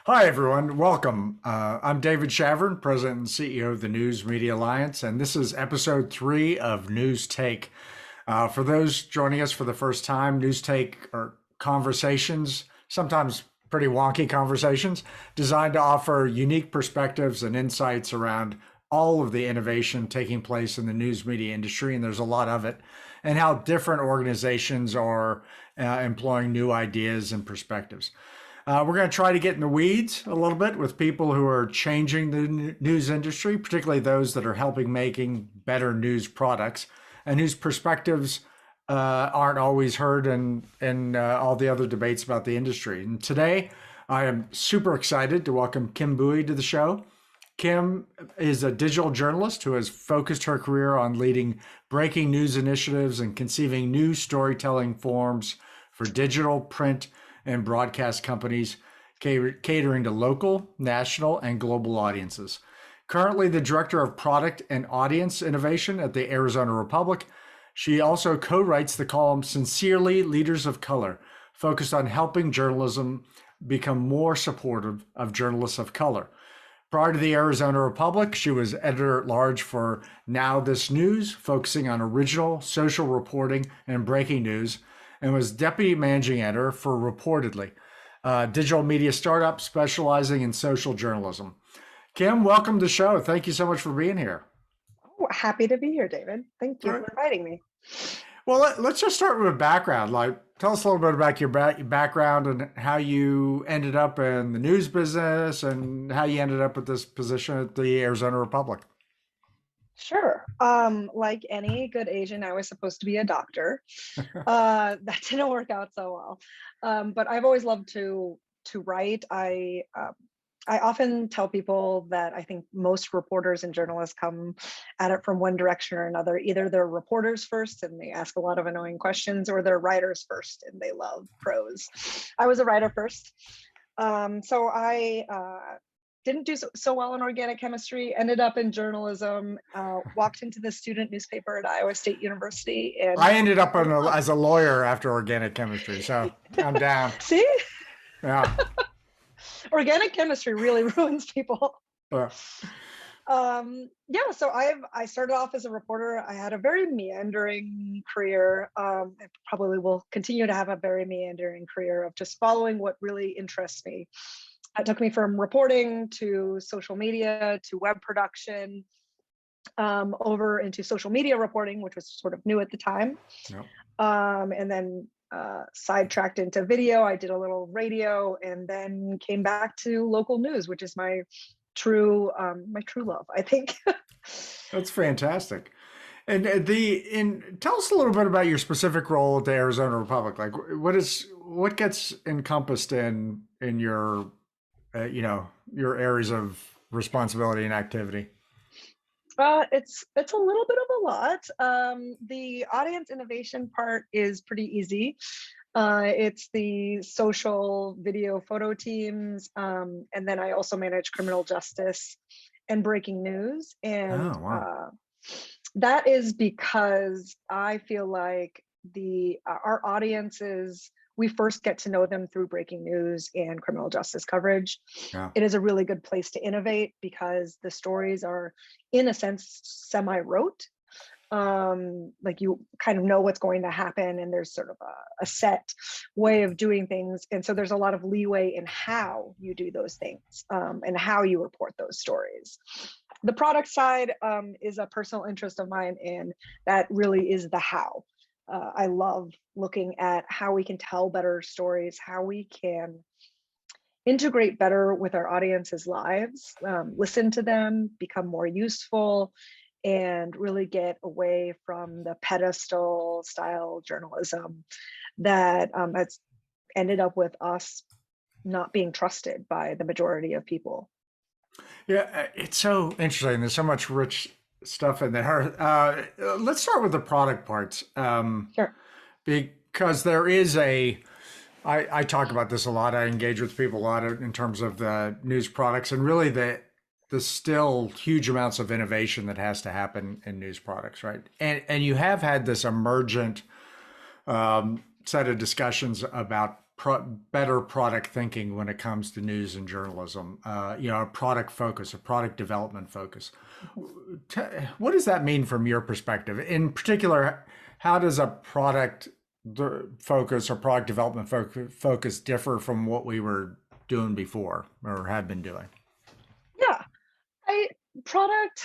Hi, everyone. Welcome. I'm David Chavern, President and CEO of the News Media Alliance, and this is episode 3 of News Take. For those joining us for the first time, News Take are conversations, sometimes pretty wonky conversations, designed to offer unique perspectives and insights around all of the innovation taking place in the news media industry, and there's a lot of it, and how different organizations are employing new ideas and perspectives. We're going to try to get in the weeds a little bit with people who are changing the news industry, particularly those that are helping making better news products and whose perspectives aren't always heard in all the other debates about the industry. And today, I am super excited to welcome Kim Bui to the show. Kim is a digital journalist who has focused her career on leading breaking news initiatives and conceiving new storytelling forms for digital, print, and broadcast companies catering to local, national, and global audiences. Currently the Director of Product and Audience Innovation at the Arizona Republic, she also co-writes the column Sincerely Leaders of Color, focused on helping journalism become more supportive of journalists of color. Prior to the Arizona Republic, she was editor-at-large for Now This News, focusing on original social reporting and breaking news, and was deputy managing editor for Reportedly, a digital media startup specializing in social journalism. Kim, welcome to the show. Thank you so much for being here. Oh, happy to be here, David. Thank All you right. for inviting me. Well, let's just start with a background. Tell us a little bit about your background and how you ended up in the news business and how you ended up with this position at the Arizona Republic. Sure. Like any good Asian, I was supposed to be a doctor. That didn't work out so well. But I've always loved to write. I often tell people that I think most reporters and journalists come at it from one direction or another. Either they're reporters first and they ask a lot of annoying questions, or they're writers first and they love prose. I was a writer first. So I didn't do so well in organic chemistry, ended up in journalism, walked into the student newspaper at Iowa State University. And I ended up as a lawyer after organic chemistry, so I'm down. see, Yeah. organic chemistry really ruins people. Uh, Yeah, so I started off as a reporter. I had a very meandering career. I probably will continue to have a very meandering career of just following what really interests me. It took me from reporting to social media to web production, over into social media reporting, which was sort of new at the time. no. And then sidetracked into video. I did a little radio, and then came back to local news, which is my true love, I think. That's fantastic. And tell us a little bit about your specific role at the Arizona Republic. Like, what gets encompassed in your your areas of responsibility and activity? It's a little bit of a lot. The audience innovation part is pretty easy. It's the social video photo teams, and then I also manage criminal justice and breaking news. And Oh, wow. that is because I feel like our audiences, we first get to know them through breaking news and criminal justice coverage. Yeah. It is a really good place to innovate because the stories are, in a sense, semi-rote. Like you kind of know what's going to happen, and there's sort of a set way of doing things. And so there's a lot of leeway in how you do those things, and how you report those stories. The product side is a personal interest of mine, and that really is the how. I love looking at how we can tell better stories, how we can integrate better with our audience's lives, listen to them, become more useful, and really get away from the pedestal style journalism that has ended up with us not being trusted by the majority of people. Yeah, it's so interesting. There's so much rich stuff in there. Let's start with the product parts, Sure. because I talk about this a lot. I engage with people a lot in terms of the news products, and really the still huge amounts of innovation that has to happen in news products, right? And you have had this emergent set of discussions about better product thinking when it comes to news and journalism. A product focus, a product development focus. What does that mean from your perspective? In particular, how does a product focus or product development focus differ from what we were doing before or had been doing? Yeah, I product.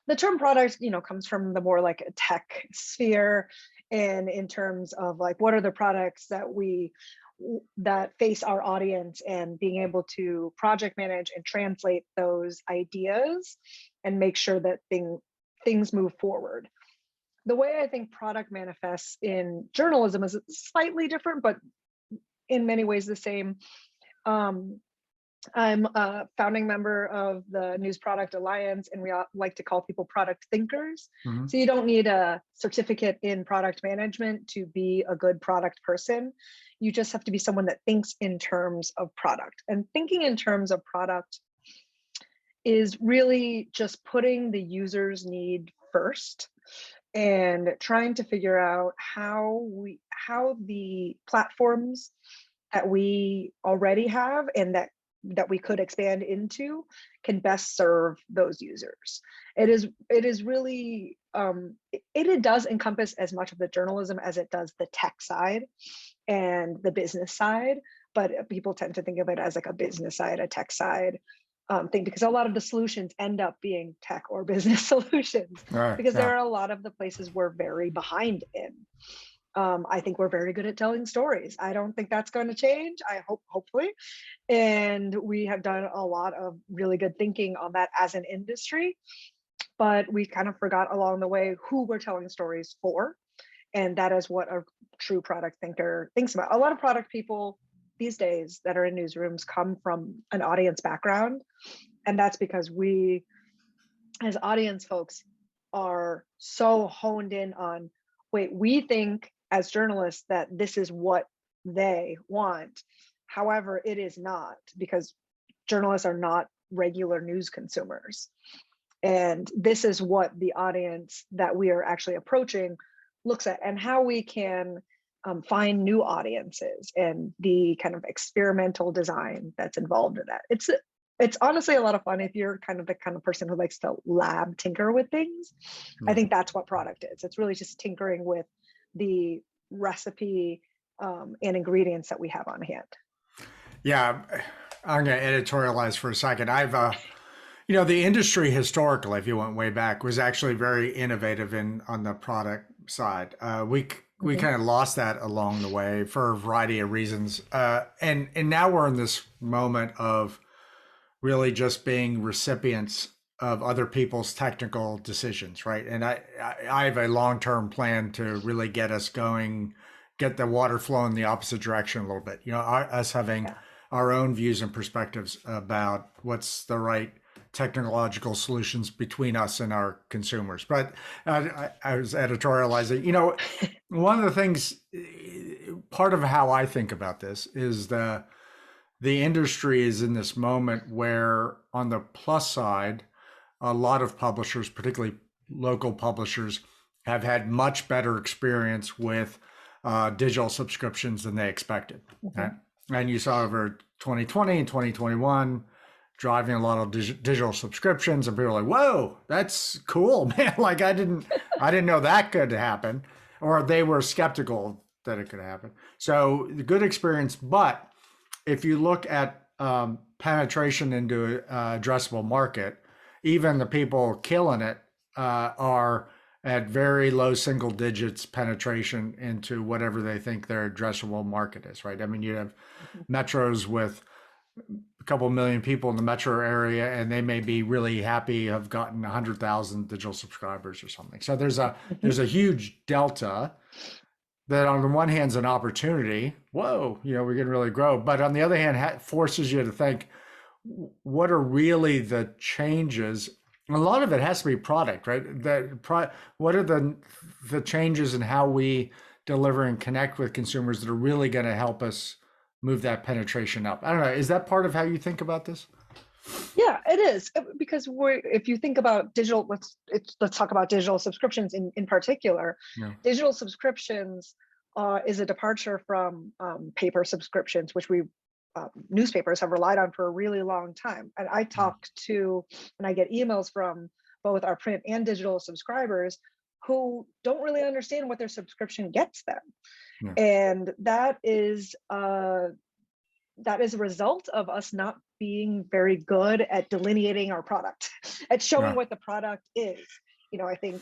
The term product, comes from the more like a tech sphere, and in terms of like what are the products that face our audience, and being able to project manage and translate those ideas and make sure that things move forward. The way I think product manifests in journalism is slightly different, but in many ways the same. Um, I'm a founding member of the News Product Alliance, and we like to call people product thinkers. Mm-hmm. So you don't need a certificate in product management to be a good product person. You just have to be someone that thinks in terms of product. And thinking in terms of product is really just putting the user's need first and trying to figure out how the platforms that we already have and that we could expand into can best serve those users. It is really it does encompass as much of the journalism as it does the tech side and the business side, but people tend to think of it as like a business side, a tech side thing, because a lot of the solutions end up being tech or business solutions, because there are a lot of the places we're very behind in. I think we're very good at telling stories. I don't think that's going to change. I hopefully. And we have done a lot of really good thinking on that as an industry, but we kind of forgot along the way who we're telling stories for. And that is what a true product thinker thinks about. A lot of product people these days that are in newsrooms come from an audience background. And that's because we, as audience folks, are so honed in on, wait, we think as journalists that this is what they want. However, it is not, because journalists are not regular news consumers. And this is what the audience that we are actually approaching looks at, and how we can find new audiences and the kind of experimental design that's involved in that. It's honestly a lot of fun if you're kind of the kind of person who likes to lab tinker with things. I think that's what product is. It's really just tinkering with the recipe and ingredients that we have on hand. Yeah, I'm going to editorialize for a second. I've, the industry historically, if you went way back, was actually very innovative on the product side. We kind of lost that along the way for a variety of reasons, and now we're in this moment of really just being recipients of other people's technical decisions, right? And I have a long-term plan to really get us going, get the water flowing the opposite direction a little bit. Us having our own views and perspectives about what's the right technological solutions between us and our consumers. But I was editorializing. One of the things, part of how I think about this is the industry is in this moment where, on the plus side, a lot of publishers, particularly local publishers, have had much better experience with digital subscriptions than they expected. Right? And you saw over 2020 and 2021 driving a lot of digital subscriptions, and people are like, "Whoa, that's cool, man!" Like I didn't know that could happen, or they were skeptical that it could happen. So the good experience, but if you look at penetration into addressable market, even the people killing it are at very low single digits penetration into whatever they think their addressable market is, right? I mean, you have metros with a couple million people in the metro area, and they may be really happy have gotten 100,000 digital subscribers or something. So there's a huge delta that on the one hand is an opportunity. Whoa, we can really grow. But on the other hand, forces you to think, what are really the changes? A lot of it has to be product, right? What are the changes in how we deliver and connect with consumers that are really going to help us move that penetration up? I don't know. Is that part of how you think about this? Yeah, it is, because if you think about digital, let's talk about digital subscriptions in particular. Yeah. Digital subscriptions is a departure from paper subscriptions, which we newspapers have relied on for a really long time. And I talk to, and I get emails from both our print and digital subscribers who don't really understand what their subscription gets them. Yeah. And that is a result of us not being very good at delineating our product, at showing Yeah. what the product is. I think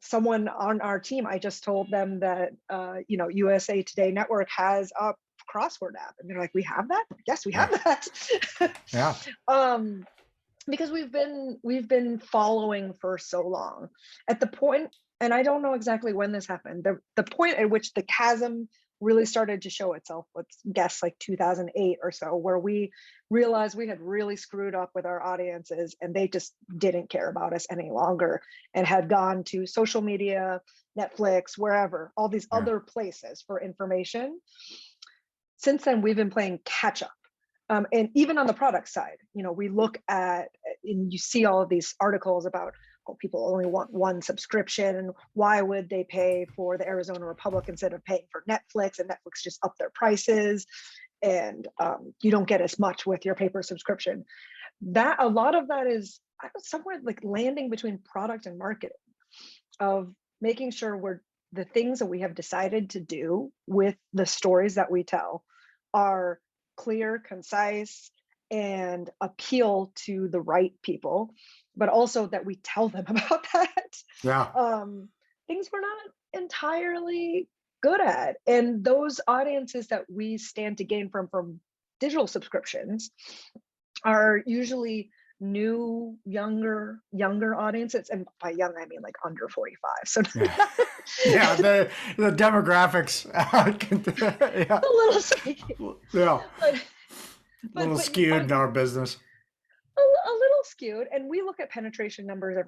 someone on our team, I just told them that USA Today Network has a crossword app, and they're like, "We have that?" Yes, we have that. Yeah. Because we've been following for so long. At the point, and I don't know exactly when this happened, the point at which the chasm really started to show itself, let's guess like 2008 or so, where we realized we had really screwed up with our audiences and they just didn't care about us any longer and had gone to social media, Netflix, wherever, all these other places for information. Since then, we've been playing catch up. And even on the product side, we look at, and you see all of these articles about, people only want one subscription, and why would they pay for the Arizona Republic instead of paying for Netflix, and Netflix just upped their prices, and you don't get as much with your paper subscription. That a lot of that is somewhere like landing between product and marketing, of making sure the things that we have decided to do with the stories that we tell are clear, concise, and appeal to the right people, but also that we tell them about that. Yeah. Things we're not entirely good at. And those audiences that we stand to gain from digital subscriptions are usually new, younger audiences. And by young, I mean like under 45. So yeah, the demographics a little skewed. Yeah. But a little skewed in our business. A little skewed. And we look at penetration numbers I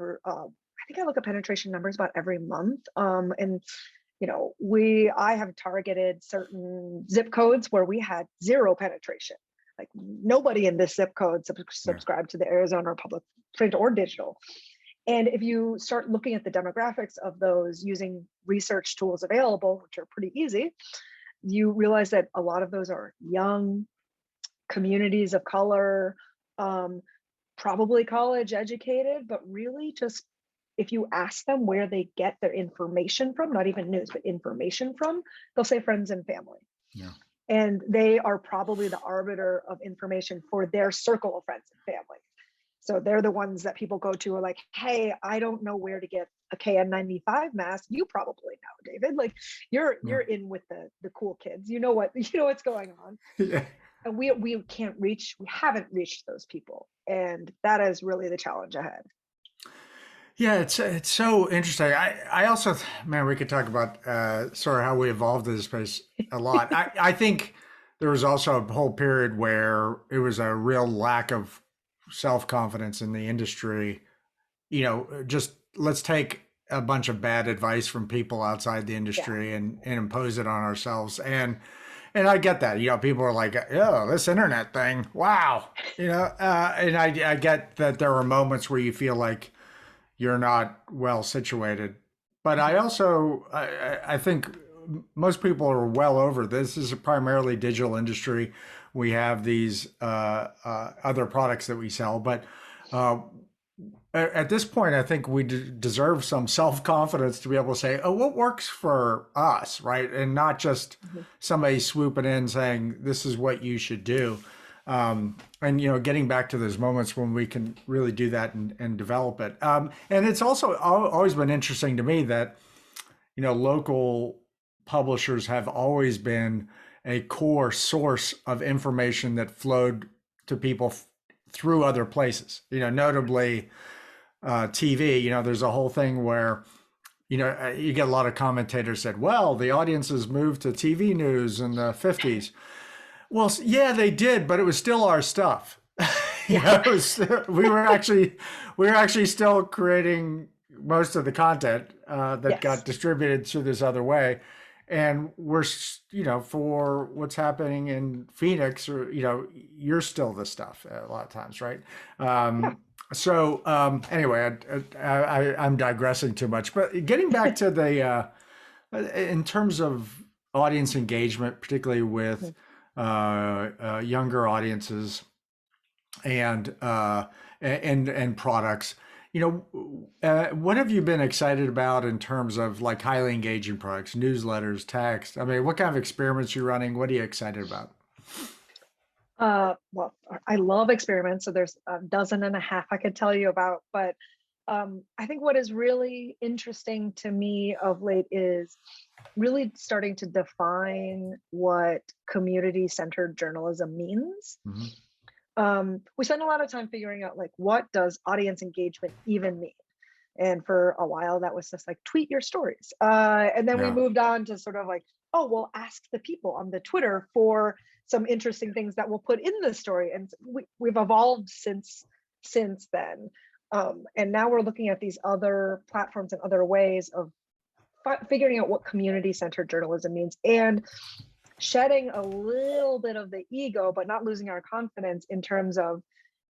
think I look at penetration numbers about every month. And I have targeted certain zip codes where we had zero penetration. Like nobody in this zip code subscribed to the Arizona Republic, print or digital. And if you start looking at the demographics of those using research tools available, which are pretty easy, you realize that a lot of those are young, communities of color, probably college educated, but really just, if you ask them where they get their information from, not even news, but information from, they'll say friends and family. Yeah. And they are probably the arbiter of information for their circle of friends and family. So they're the ones that people go to are like, "Hey, I don't know where to get a KN95 mask. You probably know, David. Like you're in with the cool kids. You know what's going on." Yeah. And we haven't reached those people. And that is really the challenge ahead. Yeah, it's so interesting. I also, man, we could talk about sort of how we evolved in this space a lot. I think there was also a whole period where it was a real lack of self-confidence in the industry. Just let's take a bunch of bad advice from people outside the industry and impose it on ourselves. And I get that. People are like, "Oh, this internet thing, wow." And I get that there are moments where you feel like you're not well situated. But I also, I think most people are well over this. This is a primarily digital industry. We have these other products that we sell. But at this point, I think we deserve some self-confidence to be able to say, "Oh, what works for us," right? And not just somebody swooping in saying, "This is what you should do." And getting back to those moments when we can really do that and develop it. And it's also always been interesting to me that local publishers have always been a core source of information that flowed to people through other places. Notably TV. There's a whole thing where you get a lot of commentators said, "Well, the audiences moved to TV news in the 50s." Well, yeah, they did, but it was still our stuff. We were actually still creating most of the content that got distributed through this other way, and we're for what's happening in Phoenix, or you're still the stuff a lot of times, right? So anyway, I'm digressing too much, but getting back to In terms of audience engagement, particularly with Mhm. younger audiences and and products, what have you been excited about in terms of like highly engaging products, newsletters, text? I mean, what kind of experiments you're running? What are you excited about? Well, I love experiments, so there's a dozen and a half I could tell you about. But I think what is really interesting to me of late is really starting to define what community-centered journalism means. Hmm. We spend a lot of time figuring out like what does audience engagement even mean? And for a while, that was just like tweet your stories. And then we Yeah. moved on to sort of like, oh, well, ask the people on the Twitter for some interesting things that we'll put in the story. And we've evolved since then. And now we're looking at these other platforms and other ways of figuring out what community-centered journalism means and shedding a little bit of the ego, but not losing our confidence in terms of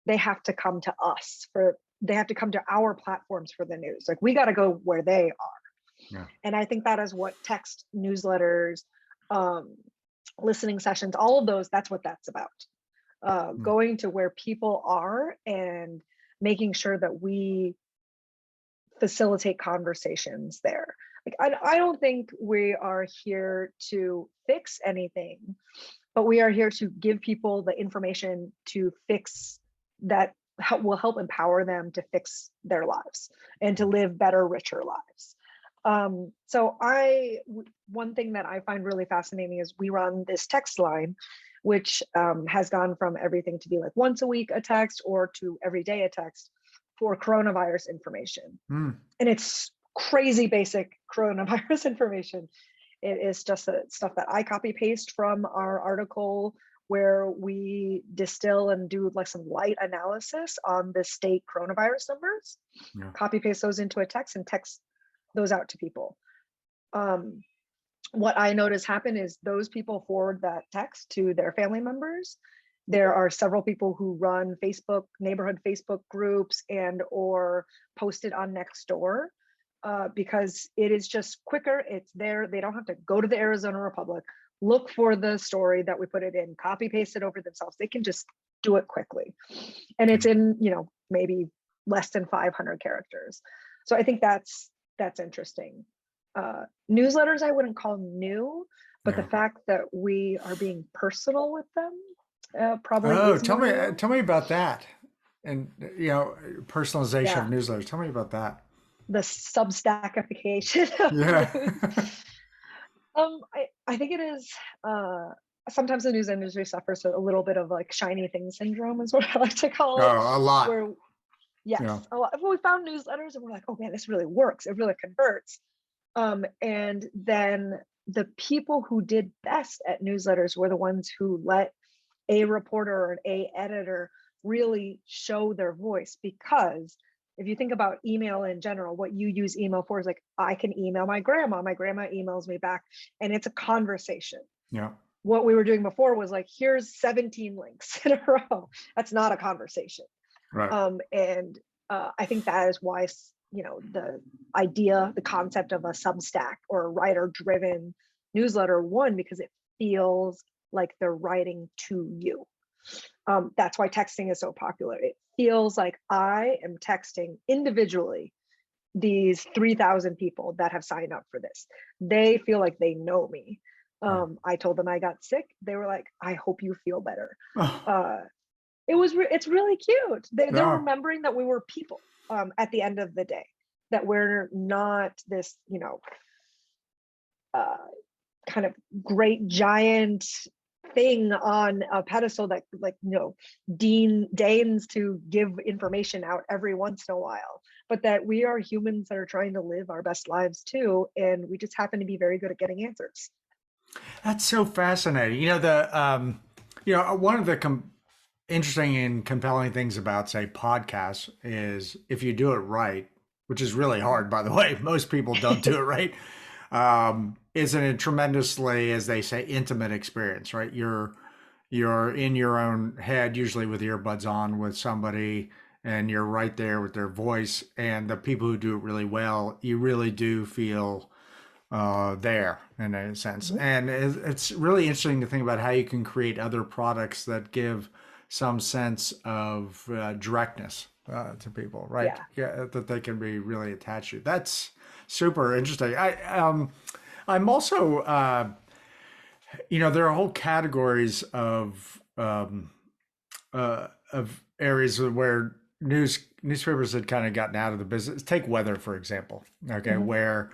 they have to come to us for they have to come to our platforms for the news. Like we got to go where they are. Yeah. And I think that is what text newsletters, um, listening sessions, all of those, that's what that's about. Mm. Going to where people are and making sure that we facilitate conversations there. Like I don't think we are here to fix anything, but we are here to give people the information to fix that will help empower them to fix their lives and to live better, richer lives. One thing that I find really fascinating is we run this text line, which has gone from everything to be like once a week a text or to every day a text for coronavirus information. Mm. And it's crazy basic coronavirus information. It is just the stuff that I copy paste from our article where we distill and do like some light analysis on the state coronavirus numbers, Yeah. copy paste those into a text and text those out to people. What I notice happen is those people forward that text to their family members. There are several people who run Facebook, neighborhood Facebook groups and or post it on Nextdoor because it is just quicker. It's there. They don't have to go to the Arizona Republic, look for the story that we put it in, copy paste it over themselves. They can just do it quickly. And it's in, maybe less than 500 characters. So I think that's interesting. Newsletters I wouldn't call new, but the Yeah. fact that we are being personal with them probably Oh, is more new. tell me about that. And personalization of Yeah, newsletters. Tell me about that. the Substackification of Yeah. news. I think it is. Sometimes the news industry suffers a little bit of like shiny thing syndrome, is what I like to call it. Oh, a lot. Where yes, Yeah. a lot. Well, we found newsletters and we're like, oh man, this really works. It really converts. And then the people who did best at newsletters were the ones who let a reporter or an a editor really show their voice. Because if you think about email in general, what you use email for is like, I can email my grandma emails me back, and it's a conversation. Yeah. What we were doing before was like, here's 17 links in a row. That's not a conversation. Right. And I think that is why the idea, the concept of a Substack or a writer-driven newsletter won, because it feels like they're writing to you. That's why texting is so popular. It feels like I am texting individually these 3,000 people that have signed up for this. They feel like they know me. Yeah. I told them I got sick. They were like, I hope you feel better. Oh, Uh, it's really cute. They're no. remembering that we were people at the end of the day, that we're not this, uh, kind of great giant thing on a pedestal that like deigns to give information out every once in a while, but that we are humans that are trying to live our best lives too, and we just happen to be very good at getting answers. That's so fascinating. One of the interesting and compelling things about, say, podcasts is if you do it right, which is really hard, by the way. Most people don't do it right. Is a tremendously, as they say, intimate experience, right? You're in your own head, usually with earbuds on, with somebody, and you're right there with their voice. And the people who do it really well, you really do feel there in a sense. Mhm. And it's really interesting to think about how you can create other products that give some sense of directness to people, right? Yeah. Yeah, that they can be really attached to. That's super interesting. I'm also, there are whole categories of areas where newspapers had kind of gotten out of the business. Take weather, for example, okay, Mhm. where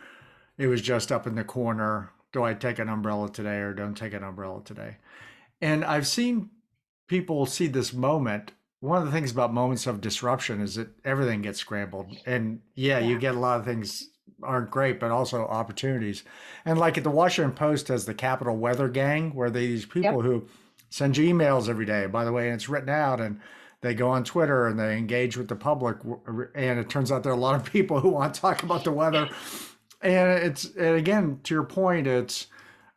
it was just up in the corner. Do I take an umbrella today or don't take an umbrella today? And I've seen people see this moment. One of the things about moments of disruption is that everything gets scrambled. And yeah, you Yeah. get a lot of things aren't great, but also opportunities. And like at the Washington Post has the Capital Weather Gang, where these people Yep. who send you emails every day, by the way, and it's written out, and they go on Twitter and they engage with the public. And it turns out there are a lot of people who want to talk about the weather. And again, to your point, it's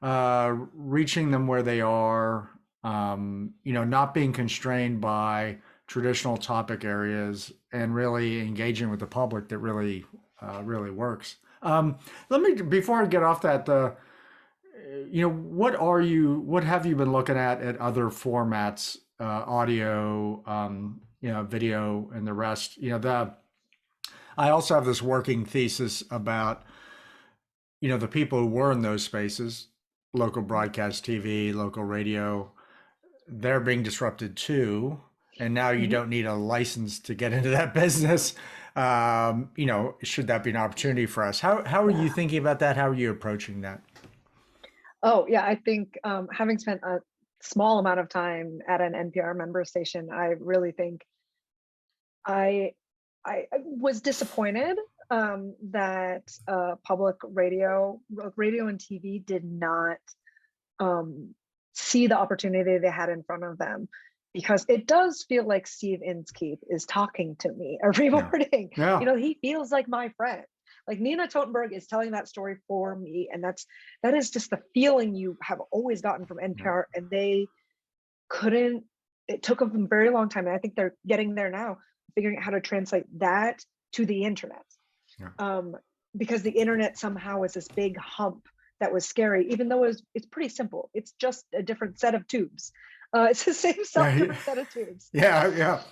reaching them where they are, not being constrained by traditional topic areas and really engaging with the public that really works. Let me, before I get off that, what have you been looking at other formats, audio, video and the rest, I also have this working thesis about, the people who were in those spaces, local Mhm. broadcast TV, local radio, they're being disrupted too. And now you Mhm. don't need a license to get into that business. Should that be an opportunity for us? How are you Yeah. thinking about that? How are you approaching that? Oh, yeah. I think having spent a small amount of time at an NPR member station, I really think I I was disappointed that public radio and TV did not um, see the opportunity they had in front of them, because it does feel like Steve Inskeep is talking to me every Yeah. morning. Yeah. He feels like my friend. Like Nina Totenberg is telling that story for me, and that is just the feeling you have always gotten from Yeah. NPR, and they couldn't. It took them a very long time, and I think they're getting there now, figuring out how to translate that to the internet, Yeah. um, because the internet somehow is this big hump that was scary, even though it's pretty simple. It's just a different set of tubes. It's the same stuff, Yeah. different set of tubes, Yeah. Yeah.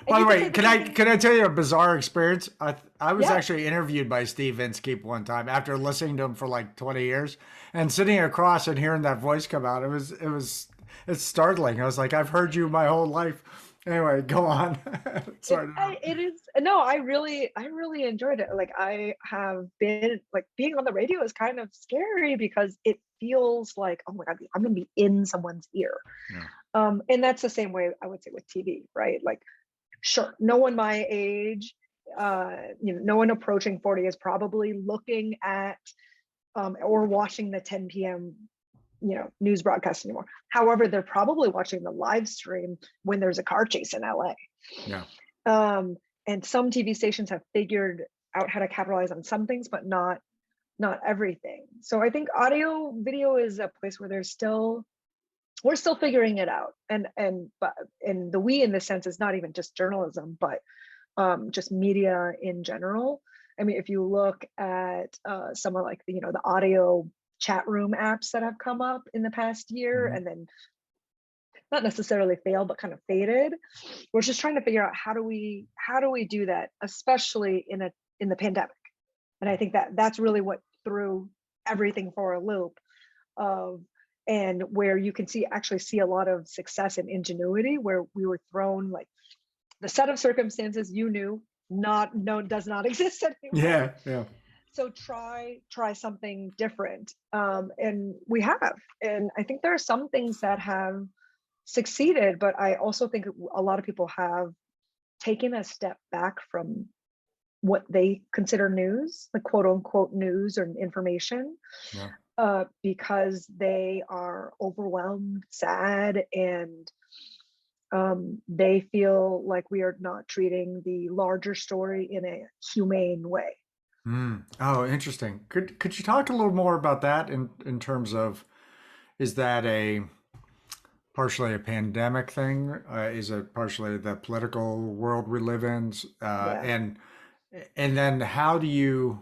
and By the you can say way, the can same I thing. can I tell you a bizarre experience? I was Yeah. actually interviewed by Steve Inskeep one time after listening to him for like 20 years, and sitting across and hearing that voice come out. It's startling. I was like, I've heard you my whole life. Anyway, go on. Sorry to interrupt. It is no. I really enjoyed it. Like I have been like being on the radio is kind of scary because it feels like, oh my god, I'm going to be in someone's ear. Yeah. And that's the same way I would say with TV, right? Like sure, no one my age, no one approaching 40 is probably looking at or watching the 10 p.m. News broadcast anymore. However, they're probably watching the live stream when there's a car chase in LA. Yeah. And some TV stations have figured out how to capitalize on some things, but not everything. So I think audio video is a place where we're still figuring it out. And the we in this sense is not even just journalism, but just media in general. I mean, if you look at some of like the audio chat room apps that have come up in the past year, Mhm. and then not necessarily failed but kind of faded, we're just trying to figure out how do we do that, especially in the pandemic. And I think that's really what threw everything for a loop of, and where you can actually see a lot of success and ingenuity, where we were thrown like the set of circumstances you knew not no does not exist anymore. Yeah. Yeah. So try something different, and we have. And I think there are some things that have succeeded, but I also think a lot of people have taken a step back from what they consider news, like quote unquote news or information, Yeah. because they are overwhelmed, sad, and they feel like we are not treating the larger story in a humane way. Mm. Oh, interesting. Could you talk a little more about that in terms of, is that a partially a pandemic thing? Is it partially the political world we live in? Yeah. And then how do you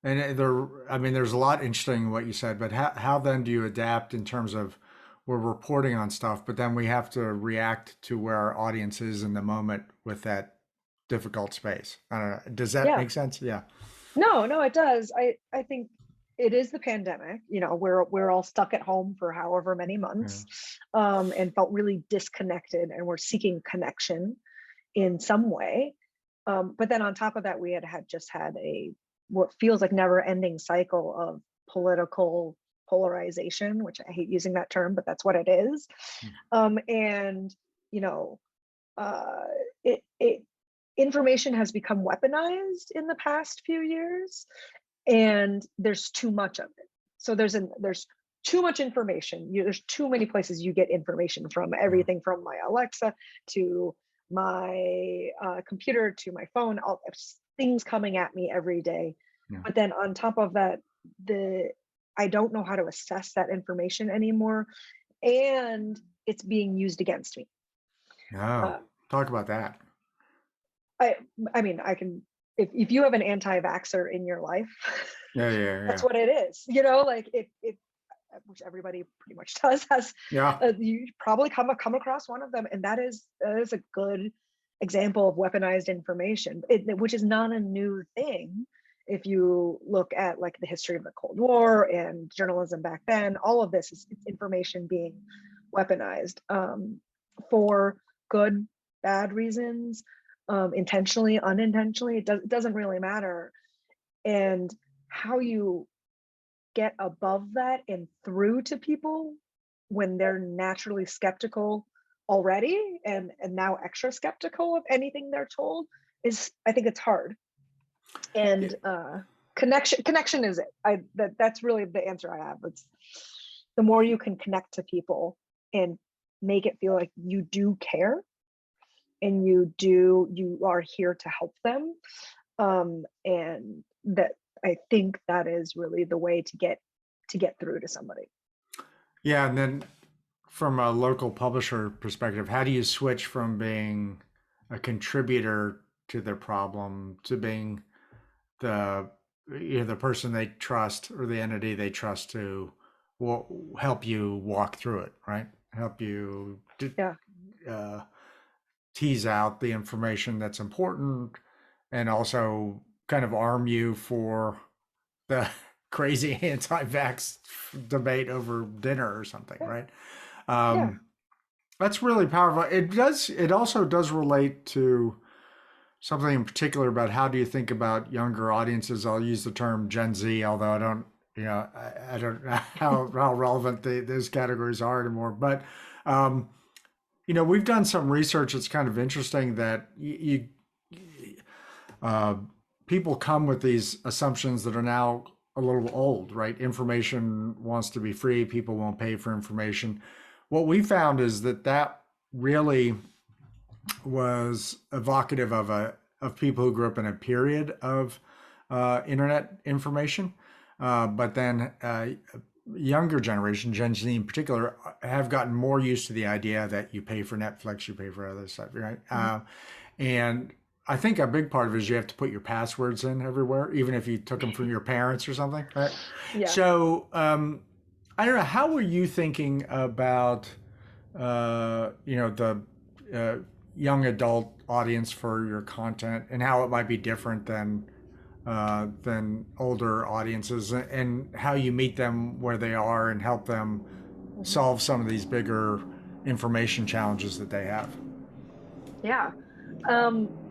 I mean, there's a lot interesting in what you said, but how then do you adapt in terms of we're reporting on stuff, but then we have to react to where our audience is in the moment with that difficult space? I don't know. Does that Yeah. make sense? Yeah. No, no, it does. I think it is the pandemic. You know, we're all stuck at home for however many Yeah. months, and felt really disconnected, and we're seeking connection in some way. But then on top of that, we had just had a what feels like never-ending cycle of political polarization, which I hate using that term, but that's what it is. And you know, uh, it information has become weaponized in the past few years, and there's too much of it. So there's too much information. There's too many places you get information from. Yeah. Everything from my Alexa to my computer to my phone. All things coming at me every day. Yeah. But then on top of that, the I don't know how to assess that information anymore, and it's being used against me. No. Uh, Talk about that. I I mean, I can if you have an anti-vaxxer in your life, Yeah. Yeah. that's Yeah. what it is. You know, like if which everybody pretty much does has Yeah. you probably come across one of them, and that is a good example of weaponized information, which is not a new thing. If you look at like the history of the Cold War and journalism back then, all of this is it's information being weaponized, for good, bad reasons, intentionally, unintentionally. It doesn't really matter. And how you get above that and through to people when they're naturally skeptical already, and now extra skeptical of anything they're told, is I think it's hard. Yeah. And connection is it. That's really the answer I have. It's the more you can connect to people and make it feel like you do care, and you are here to help them, and that I think that is really the way to get through to somebody. Yeah. And then from a local publisher perspective, how do you switch from being a contributor to their problem to being the the person they trust or the entity they trust to help you walk through it, right? Help you Yeah. uh, tease out the information that's important, and also kind of arm you for the crazy anti-vax debate over dinner or something, Yeah. right? Yeah. Um, that's really powerful. It does. It also does relate to something in particular about how do you think about younger audiences. I'll use the term Gen Z, although I don't, I don't know how relevant those categories are anymore. But um, we've done some research that's kind of interesting that uh, people come with these assumptions that are now a little old, right? Information wants to be free. People won't pay for information. What we found is that really was evocative of people who grew up in a period of internet information, but then younger generation, Gen Z in particular, have gotten more used to the idea that you pay for Netflix, you pay for other stuff, right? Mhm. And I think a big part of it is you have to put your passwords in everywhere, even if you took them from your parents or something, right? Yeah. So I don't know. How were you thinking about the uh, young adult audience for your content, and how it might be different than older audiences, and how you meet them where they are and help them Mhm. solve some of these bigger information challenges that they have. Yeah.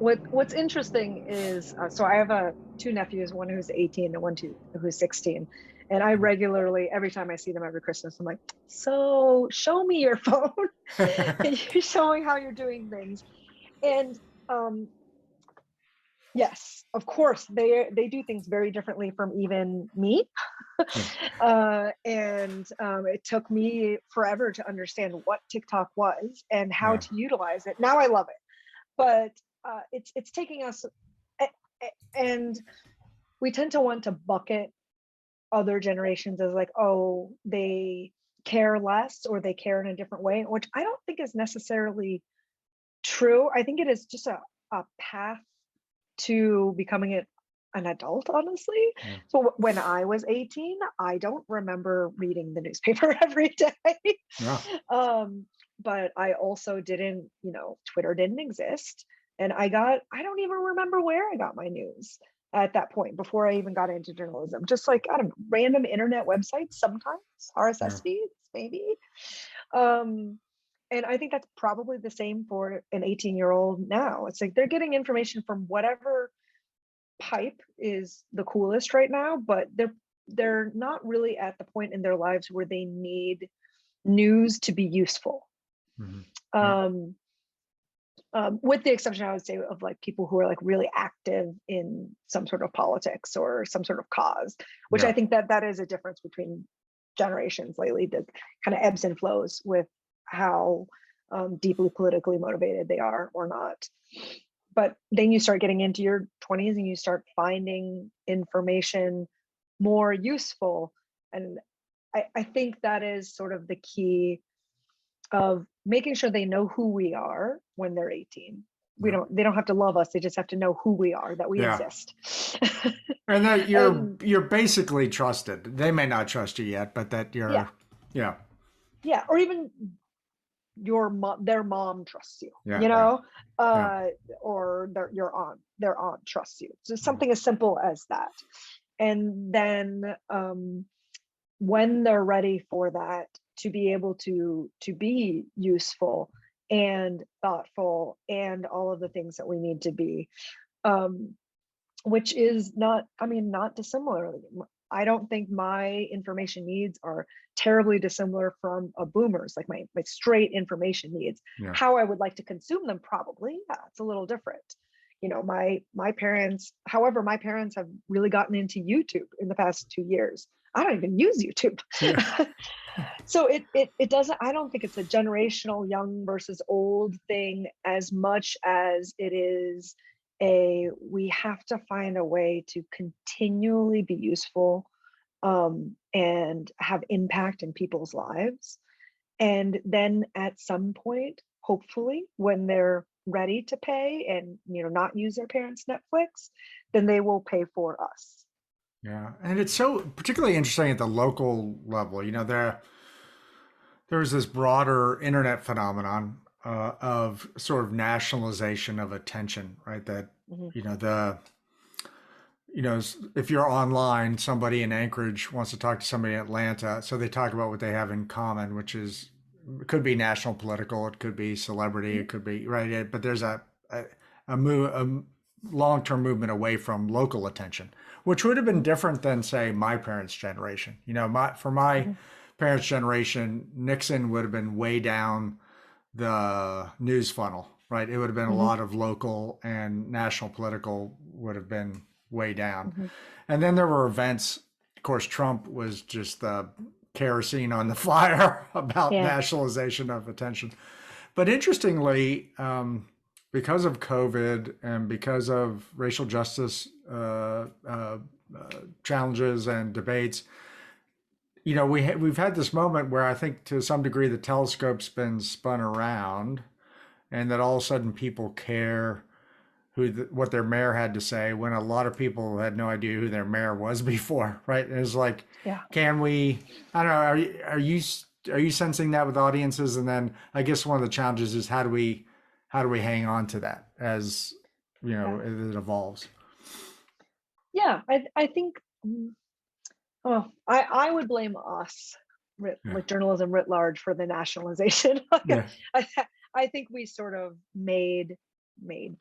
What's interesting is, so I have two nephews, one who's 18 and who's 16. And I regularly, every time I see them every Christmas, I'm like, so show me your phone. And you're showing how you're doing things. And um, yes, of course, they do things very differently from even me. Yeah. And it took me forever to understand what TikTok was and how Yeah. to utilize it. Now I love it, but it's taking us, and we tend to want to bucket other generations as like, oh, they care less or they care in a different way, which I don't think is necessarily true. I think it is just a path to becoming an adult, honestly. Yeah. So when I was 18, I don't remember reading the newspaper every day. Yeah. um, but I also didn't, Twitter didn't exist. And I don't even remember where I got my news at that point before I even got into journalism. Just like, I don't know, random internet websites, sometimes Yeah. RSS feeds, maybe. Um, and I think that's probably the same for an 18-year-old now. It's like they're getting information from whatever pipe is the coolest right now, but they're not really at the point in their lives where they need news to be useful. Mhm. Yeah. Um, with the exception, I would say, of like people who are like really active in some sort of politics or some sort of cause, which I Yeah. think that is a difference between generations lately, that kind of ebbs and flows with how deeply politically motivated they are or not. But then you start getting into your 20s and you start finding information more useful. And I think that is sort of the key of making sure they know who we are when they're 18. Yeah. They don't have to love us, they just have to know who we are, that we Yeah. exist. And that And you're basically trusted. They may not trust you yet, but that yeah, you're, yeah, yeah, or even their mom trusts you, yeah, yeah, yeah, or their aunt trusts you. So yeah, something as simple as that. And then when they're ready for that, to be able to be useful and thoughtful and all of the things that we need to be, um, which is not, I mean, not dissimilar. I don't think my information needs are terribly dissimilar from a boomer's, like my straight information needs. yeah, How I would like to consume them, probably, yeah, it's a little different. My parents, however, my parents have really gotten into YouTube in the past 2 years. I don't even use YouTube. yeah, So it doesn't, I don't think it's a generational young versus old thing as much as it is we have to find a way to continually be useful, and have impact in people's lives. And then at some point, hopefully, when they're ready to pay and not use their parents' Netflix, then they will pay for us. yeah. And it's so particularly interesting at the local level. There's this broader internet phenomenon of sort of nationalization of attention, right? That Mhm. you know the if you're online, somebody in Anchorage wants to talk to somebody in Atlanta, so they talk about what they have in common, which is it could be national political, it could be celebrity, it could be right. But there's a long-term movement away from local attention, which would have been Mhm. different than say my parents' generation. For my Mhm. parents' generation, Nixon would have been way down the news funnel, right? It would have been a Mhm. lot of local and national political would have been way down. Mhm. And then there were events. Of course, Trump was just the kerosene on the fire about Yeah. nationalization of attention. But interestingly, because of COVID and because of racial justice challenges and debates, we've had this moment where I think to some degree the telescope's been spun around, and that all of a sudden people care what their mayor had to say when a lot of people had no idea who their mayor was before, right? And it's like, Yeah. can we? I don't know. Are you sensing that with audiences? And then I guess one of the challenges is how do we hang on to that as Yeah. as it evolves? Yeah. I think. Oh, I would blame us, Yeah, like journalism writ large, for the nationalization. Like, yeah, I, I think we sort of made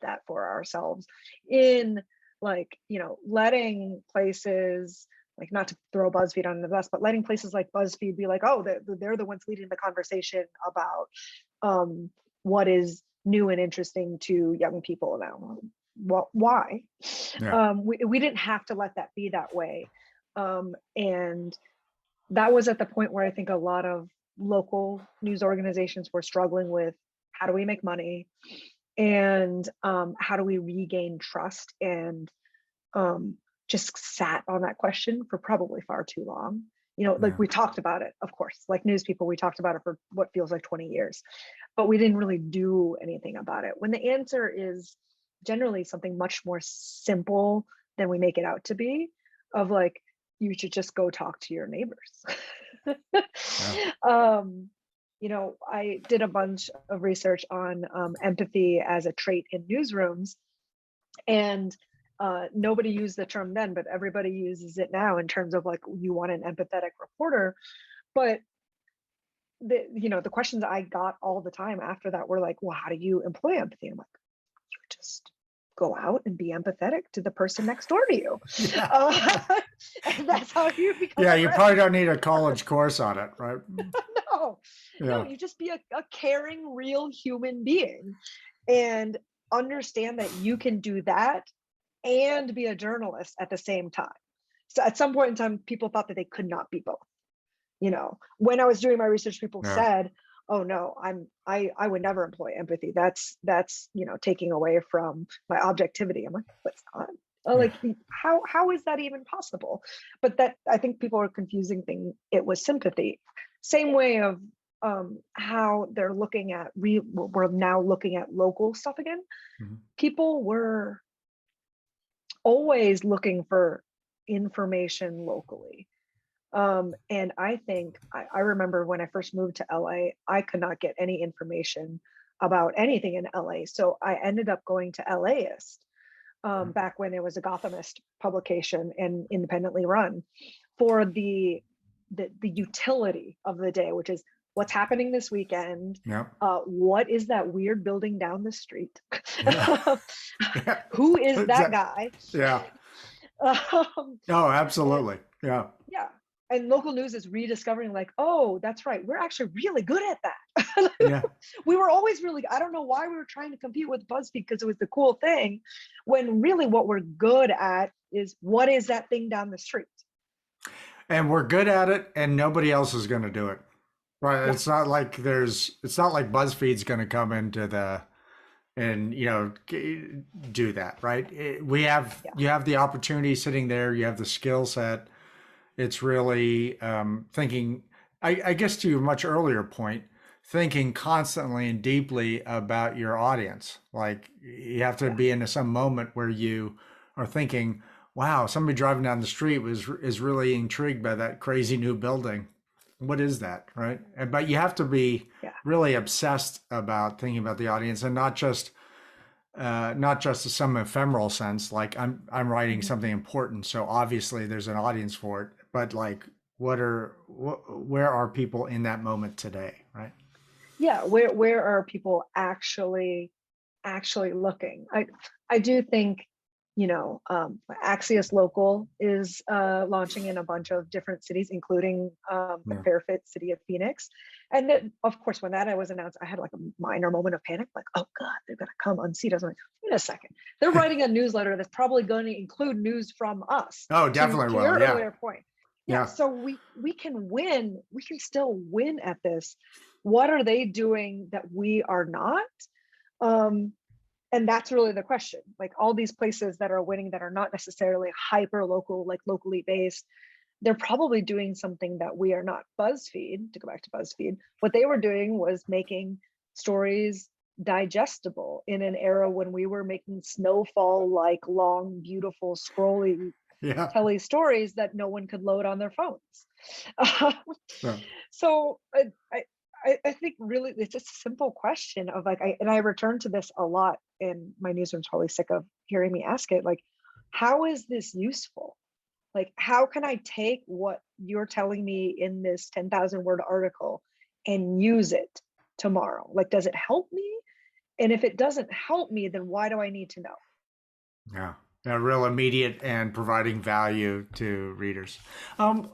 that for ourselves in, like, letting places, like, not to throw BuzzFeed under the bus, but letting places like BuzzFeed be like, oh, they're the ones leading the conversation about um, what is new and interesting to young people now. Why? yeah, We didn't have to let that be that way. And that was at the point where I think a lot of local news organizations were struggling with, how do we make money, and how do we regain trust, and just sat on that question for probably far too long. Like, yeah, we talked about it, of course, like news people, we talked about it for what feels like 20 years, but we didn't really do anything about it, when the answer is generally something much more simple than we make it out to be, of like, you should just go talk to your neighbors. Yeah. um, I did a bunch of research on empathy as a trait in newsrooms, and nobody used the term then, but everybody uses it now in terms of like, you want an empathetic reporter. But the questions I got all the time after that were like, well, how do you employ empathy? I'm like, you just go out and be empathetic to the person next door to you. Yeah. uh, and that's how you become Yeah, a you great. probably don't need a college course on it, right? No, no, Yeah. you just be a caring, real human being, and understand that you can do that and be a journalist at the same time. So at some point in time, people thought that they could not be both. When I was doing my research, people Yeah. said, oh no, I would never employ empathy. That's taking away from my objectivity. I'm like, but it's not. Yeah. Like, how is that even possible? But that, I think people are confusing it was sympathy. Same way of how they're looking at we're now looking at local stuff again. Mhm. People were always looking for information locally. And I think I remember when I first moved to LA, I could not get any information about anything in LA. So I ended up going to LAist, back when it was a Gothamist publication and independently run, for the utility of the day, which is what's happening this weekend. Yeah. What is that weird building down the street? Yeah. Yeah. Who is that Exact- guy? Yeah. Um, Oh, and absolutely. Yeah. yeah, and local news is rediscovering like, oh, that's right, we're actually really good at that. Yeah. We were always really, I don't know why we were trying to compete with BuzzFeed because it was the cool thing, when really what we're good at is, what is that thing down the street? And we're good at it, and nobody else is going to do it. Right. Yeah, It's not like BuzzFeed's going to come into and, do that. Right. yeah, You have the opportunity sitting there. You have the skill set. It's really thinking, I guess to a much earlier point, thinking constantly and deeply about your audience. Like you have to yeah, be in some moment where you are thinking, wow, somebody driving down the street is really intrigued by that crazy new building. What is that, right? But you have to be yeah. really obsessed about thinking about the audience, and not just some ephemeral sense, like I'm writing Mhm. something important, so obviously there's an audience for it, but like where are people in that moment today, right? Yeah, where are people actually looking? I do think, Axios Local is launching in a bunch of different cities, including the Yeah. Fairfield city of Phoenix. And then, of course, when that was announced, I had like a minor moment of panic, like, oh God, they're gonna come unseat us. I'm like, wait a second, they're writing a newsletter that's probably going to include news from us. Oh, To definitely will. your Yeah. earlier point, yeah. Yeah. So we can win. We can still win at this. What are they doing that we are not? Um, and that's really the question. Like, all these places that are winning that are not necessarily hyper local, like locally based, they're probably doing something that we are not. BuzzFeed, to go back to BuzzFeed, what they were doing was making stories digestible in an era when we were making snowfall like long, beautiful, scrolly Yeah. telly stories that no one could load on their phones. Yeah. So I think really it's just a simple question of like, I return to this a lot, and my newsroom's probably sick of hearing me ask it, like, how is this useful? Like, how can I take what you're telling me in this 10,000 word article and use it tomorrow? Like, does it help me? And if it doesn't help me, then why do I need to know? Yeah. Yeah, real immediate and providing value to readers. Um,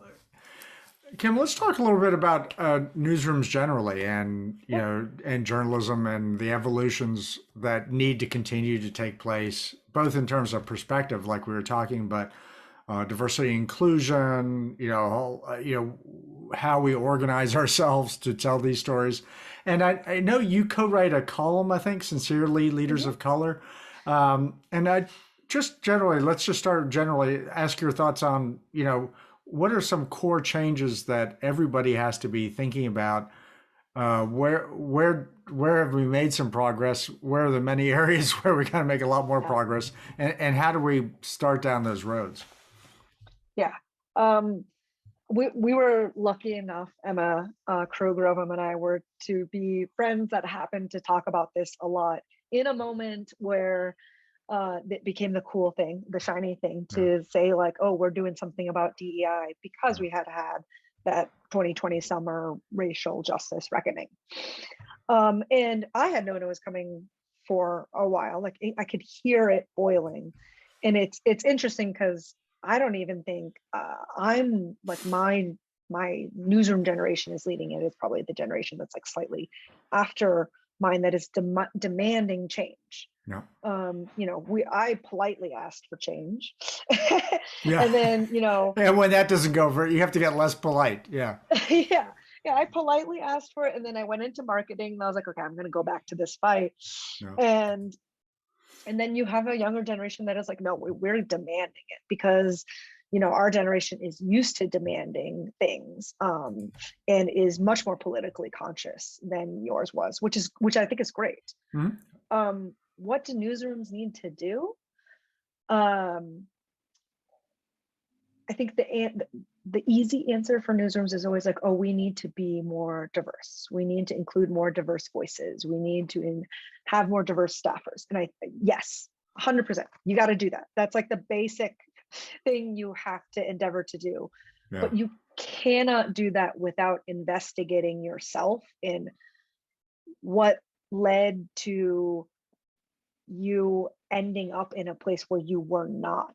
Kim, let's talk a little bit about newsrooms generally, and Yeah. and journalism and the evolutions that need to continue to take place, both in terms of perspective, like we were talking, but diversity, inclusion, how we organize ourselves to tell these stories. And I know you co-write a column, I think, Sincerely Leaders Mhm. of Color. And I just generally, let's just start generally, ask your thoughts on, what are some core changes that everybody has to be thinking about Where have we made some progress? Where are the many areas where we got to make a lot more Yeah. progress? And how do we start down those roads? Yeah. Um, we were lucky enough, Emma Krogerovim and I were to be friends that happened to talk about this a lot in a moment where it became the cool thing, the shiny thing Yeah, to say like, oh, we're doing something about DEI because yeah, we had that 2020 summer racial justice reckoning. And I had known it was coming for a while. Like I could hear it boiling, and it's interesting because I don't even think I'm like my newsroom generation is leading it. It's probably the generation that's like slightly after mine that is demanding change. yeah, I politely asked for change, yeah. and then And when that doesn't go for, you have to get less polite. Yeah, yeah, yeah, I politely asked for it, and then I went into marketing, and I was like, okay, I'm going to go back to this fight, yeah, and then you have a younger generation that is like, no, we're demanding it because our generation is used to demanding things, and is much more politically conscious than yours was, which I think is great. Mhm. What do newsrooms need to do? um, I think the easy answer for newsrooms is always like, oh, we need to be more diverse. We need to include more diverse voices. We need to have more diverse staffers. And yes, 100%, you got to do that. That's like the basic thing you have to endeavor to do. Yeah, But you cannot do that without investigating yourself in what led to you ending up in a place where you were not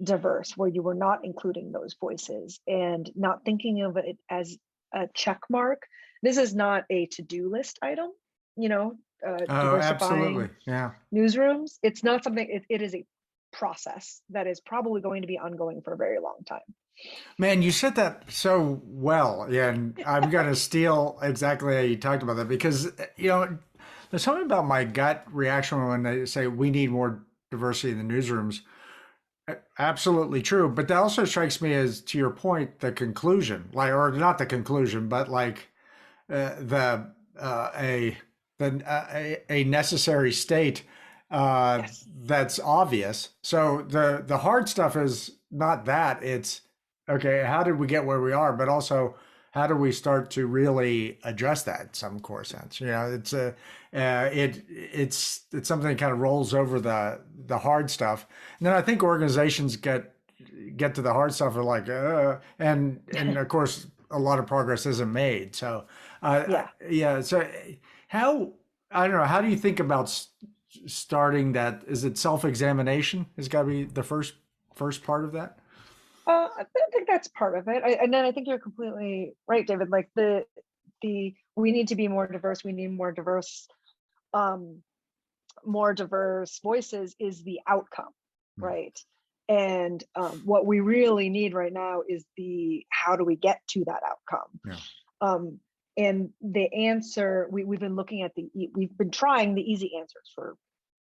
diverse, where you were not including those voices and not thinking of it as a check mark. This is not a to-do list item, you know, oh, absolutely. diversifying Yeah. newsrooms. It's not something, it is a process that is probably going to be ongoing for a very long time. Man, you said that so well. Yeah, and I'm gonna steal exactly how you talked about that because there's something about my gut reaction when they say we need more diversity in the newsrooms. Absolutely true, but that also strikes me as, to your point, the conclusion, like, or not the conclusion, but like the a a necessary state Yes. that's obvious. So the hard stuff is not that. It's okay. How did we get where we are? But also, how do we start to really address that in some core sense? It's a it's something that kind of rolls over the hard stuff. And then I think organizations get to the hard stuff are like, and of course a lot of progress isn't made. So Yeah. yeah. So how I don't know. How do you think about starting that? Is it self-examination? Has got to be the first part of that. I think that's part of it. And then I think you're completely right, David. Like the we need to be more diverse. We need um, more diverse voices is the outcome, Yeah. right? And what we really need right now is the how do we get to that outcome? Yeah. Um, and the answer we've been looking at we've been trying the easy answers for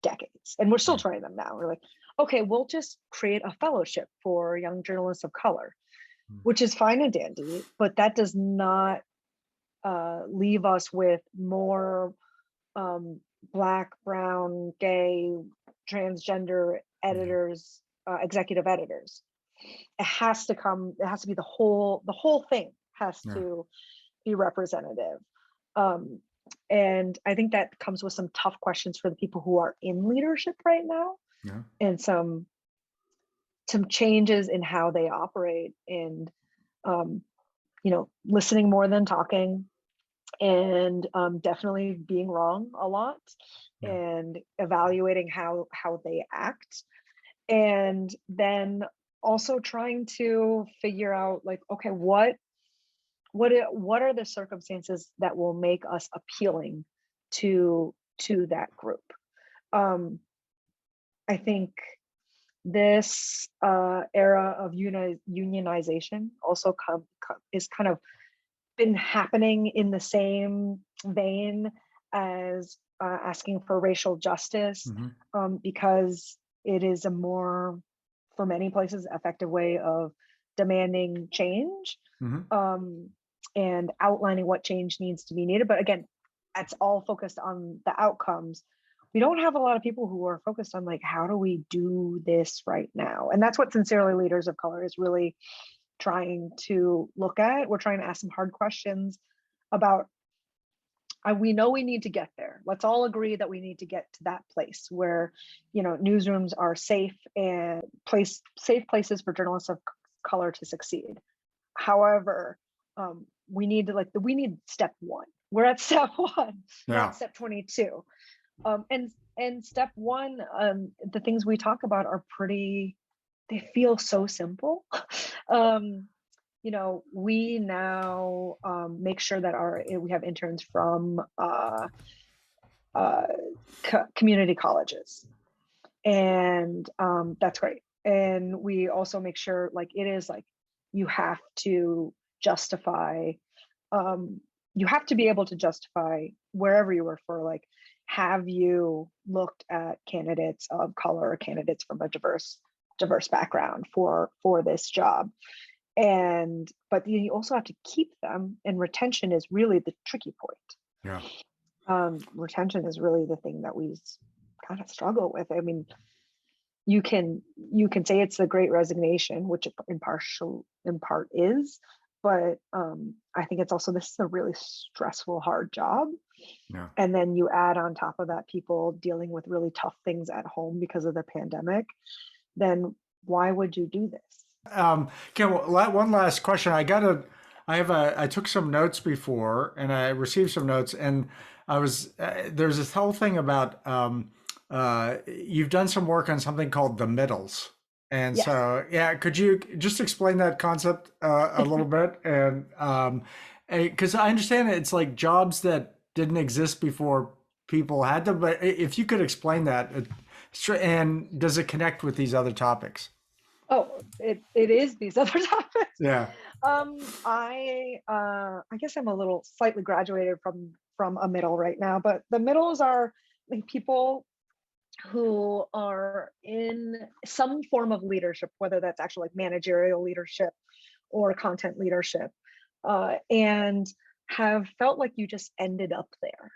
decades, and we're still Yeah. trying them now. We're like, okay, we'll just create a fellowship for young journalists of color, which is fine and dandy, but that does not leave us with more um, Black, brown, gay, transgender Yeah. editors, executive editors. It has to be the whole thing has Yeah. to be representative. Um, and I think that comes with some tough questions for the people who are in leadership right now, Yeah. and some changes in how they operate, and um, listening more than talking, and definitely being wrong a lot, Yeah. and evaluating how they act, and then also trying to figure out like, okay, what are the circumstances that will make us appealing to that group. um I think this era of unionization also is kind of been happening in the same vein as asking for racial justice, Hmm. because it is a more, for many places, effective way of demanding change. Hmm. Um, and outlining what change needs to be needed. But again, that's all focused on the outcomes. We don't have a lot of people who are focused on like, how do we do this right now? And that's what Sincerely Leaders of Color is really trying to look at. We're trying to ask some hard questions about, we know we need to get there. Let's all agree that we need to get to that place where, newsrooms are safe and safe places for journalists of color to succeed. However, we need step one. We're at step one, not step 22. And step one, the things we talk about are they feel so simple. We now make sure that we have interns from community colleges, and that's great. And we also make sure it is you have to justify, you have to be able to justify wherever you work for, have you looked at candidates of color or candidates from a diverse background for this job? But you also have to keep them, and retention is really the tricky point. Retention is really the thing that we kind of struggle with. I mean, you can say it's the Great Resignation, which in part is, but I think it's also, this is a really stressful, hard job. And then you add on top of that people dealing with really tough things at home because of the pandemic. Then why would you do this? Kim, one last question. I took some notes before, and I received some notes, and there's this whole thing about you've done some work on something called the middles. And Yes. So, could you just explain that concept a little bit? And because I understand it's like jobs that didn't exist before people had them, but if you could explain that, and does it connect with these other topics? Oh, it is these other topics. Yeah. I guess I'm a little slightly graduated from a middle right now, but the middles are people who are in some form of leadership, whether that's actually managerial leadership or content leadership, and have felt like you just ended up there.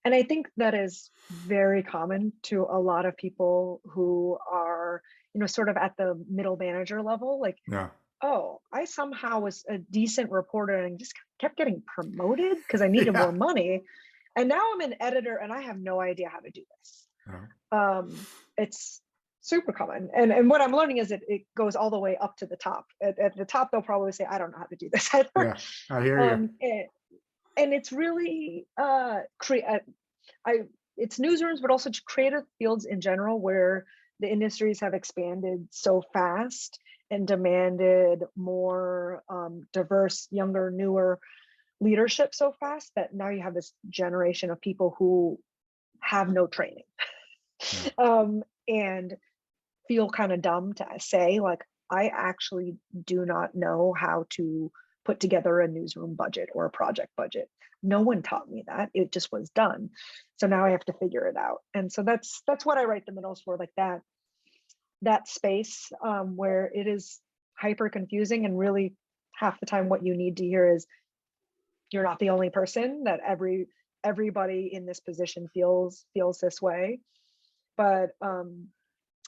And I think that is very common to a lot of people who are, sort of at the middle manager level. Oh, I somehow was a decent reporter and just kept getting promoted because I needed more money. And now I'm an editor and I have no idea how to do this. It's super common. And what I'm learning is it goes all the way up to the top. At the top, they'll probably say, I don't know how to do this either. Yeah, I hear you. And it's really it's newsrooms, but also creative fields in general, where the industries have expanded so fast and demanded more diverse, younger, newer leadership so fast that now you have this generation of people who have no training and feel kind of dumb to say, I actually do not know how to put together a newsroom budget or a project budget. No one taught me that. It just was done. So now I have to figure it out. And so that's what I write the middles for, that space where it is hyper confusing, and really half the time what you need to hear is you're not the only person, that everybody in this position feels this way. But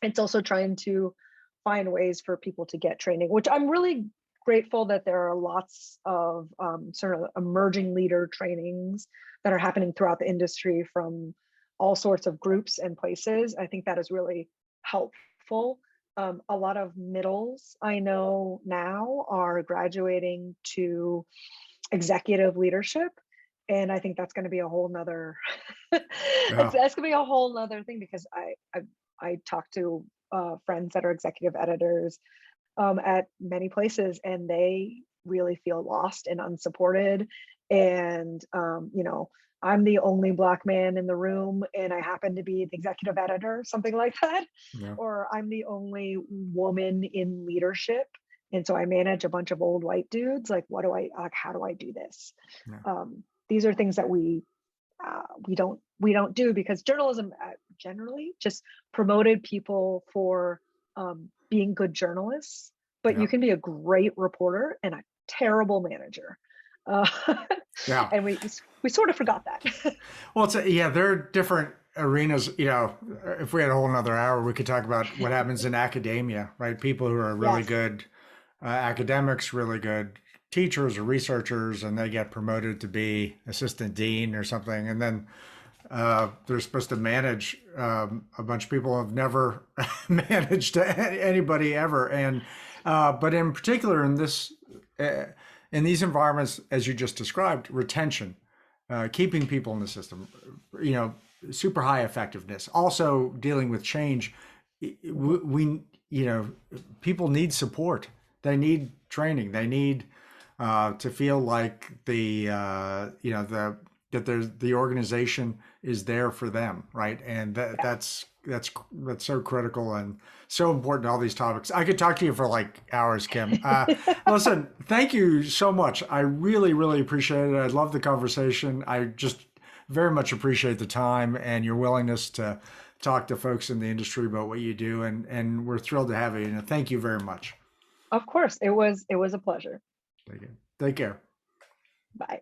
it's also trying to find ways for people to get training, which I'm really grateful that there are lots of sort of emerging leader trainings that are happening throughout the industry from all sorts of groups and places. I think that is really helpful. A lot of middles I know now are graduating to executive leadership. And I think that's going to be a whole nother, that's going to be a whole nother thing, because I talk to friends that are executive editors at many places, and they really feel lost and unsupported. And, I'm the only Black man in the room and I happen to be the executive editor, something like that. Or I'm the only woman in leadership, and so I manage a bunch of old white dudes. How do I do this? These are things that we don't do, because journalism generally just promoted people for being good journalists, but you can be a great reporter and a terrible manager. Uh, Yeah. and we sort of forgot that. Well, yeah, there are different arenas. If we had a whole another hour, we could talk about what happens in academia, right? People who are really Yes. good academics, really good teachers or researchers, and they get promoted to be assistant dean or something, and then they're supposed to manage a bunch of people who have never managed anybody ever. And but in particular, uh, in these environments, as you just described, retention, keeping people in the system, you know, super high effectiveness. Also dealing with change, we people need support. They need training. They need to feel like that there's the organization is there for them, right? And Yeah. that's so critical and so important to all these topics. I could talk to you for like hours, Kim. Listen, thank you so much. I really, really appreciate it. I love the conversation. I just very much appreciate the time and your willingness to talk to folks in the industry about what you do. And we're thrilled to have you. And thank you very much. Of course, it was a pleasure. Take care. Take care. Bye.